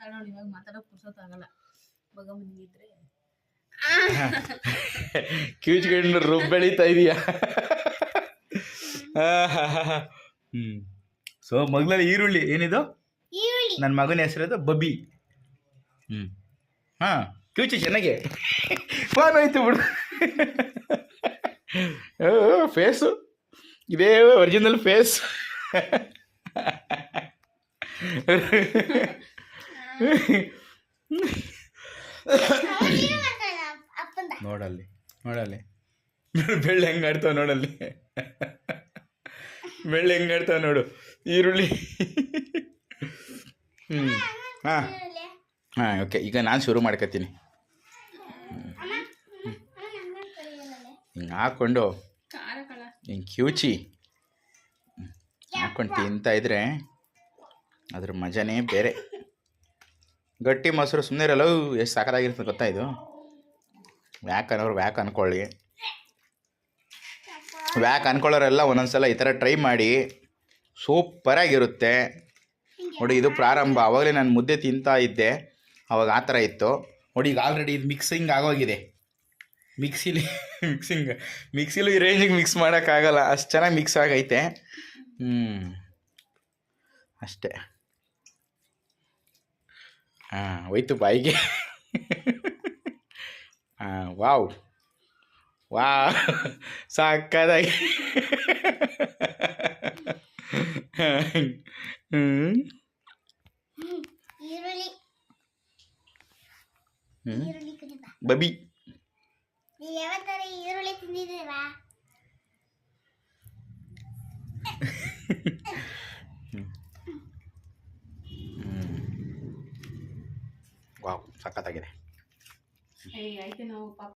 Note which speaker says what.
Speaker 1: ಮಾತಾಡೋಣ, ಇವಾಗ ಮಾತಾಡೋಕೆ ಪುರ್ಸೊತ್ತಾಗಲ್ಲ. ಮಗ ಮುಂದಿದ್ರೆ
Speaker 2: ಕಿವುಚ್ಕೊಂಡು ಬೆಳೀತಾ ಇದೀಯಾ? ಸೊ ಮಗ್ಲಲ್ಲಿ ಈರುಳ್ಳಿ ಏನಿದು? ನನ್ನ ಮಗನ ಹೆಸರದು ಬಬ್ಬಿ. ಹಾಂ ಕಿವುಚಿ ಚೆನ್ನಾಗೆ ಫೋನ್ ಹೋಯ್ತು ಬಿಡು. ಫೇಸು ಇದೇ ಒರಿಜಿನಲ್ ಫೇಸ್. ನೋಡಲ್ಲಿ ನೋಡಲ್ಲಿ ಬೆಳ್ಳೆ ಹೆಂಗೆ ಆಡ್ತಾವ ನೋಡಲ್ಲಿ, ಬೆಳ್ಳೆ ಹೆಂಗೆ ಆಡ್ತಾವ ನೋಡು ಈರುಳ್ಳಿ. ಹಾಂ ಹಾಂ ಓಕೆ, ಈಗ ನಾನು ಶುರು ಮಾಡ್ಕೊತೀನಿ. ಹಿಂಗೆ ಹಾಕ್ಕೊಂಡು ಹಿಂಗೆ ಕಿವುಚಿ ಹಾಕ್ಕೊಂಡು ತಿಂತಾ ಇದ್ರೆ ಅದ್ರ ಮಜಾನೇ ಬೇರೆ. ಗಟ್ಟಿ ಮೊಸರು ಸುಮ್ಮನೆ ಇರಲ್ಲ, ಎಷ್ಟು ಸಾಕಾಗಿರ್ತದೆ ಗೊತ್ತಾ ಇದು. ವ್ಯಾಕ್ ಅನ್ನೋರು ವ್ಯಾಕ್ ಅಂದ್ಕೊಳ್ಳಿ, ವ್ಯಾಕ್ ಅಂದ್ಕೊಳ್ಳೋರೆಲ್ಲ ಒಂದೊಂದ್ಸಲ ಈ ಥರ ಟ್ರೈ ಮಾಡಿ, ಸೂಪರಾಗಿರುತ್ತೆ ನೋಡಿ. ಇದು ಪ್ರಾರಂಭ. ಆವಾಗಲೇ ನಾನು ಮುದ್ದೆ ತಿಂತಾ ಇದ್ದೆ, ಅವಾಗ ಆ ಥರ ಇತ್ತು ನೋಡಿ. ಈಗ ಆಲ್ರೆಡಿ ಇದು ಮಿಕ್ಸಿಂಗ್ ಆಗೋಗಿದೆ. ಮಿಕ್ಸಿಲು ಈ ರೇಂಜಿಗೆ ಮಿಕ್ಸ್ ಮಾಡೋಕ್ಕಾಗಲ್ಲ, ಅಷ್ಟು ಚೆನ್ನಾಗಿ ಮಿಕ್ಸ್ ಆಗೈತೆ. ಅಷ್ಟೇ. ಹಾಂ ಹೋಯ್ತು ಬಾಯಿಗೆ. ಹಾಂ ವಾವ್ ಸಾಕಾದಾಗಿ. ಬಬಿ ವಾವ್ ಸಖತ್ತಾಗಿದೆ.
Speaker 1: ಆಯ್ತು ನಾವು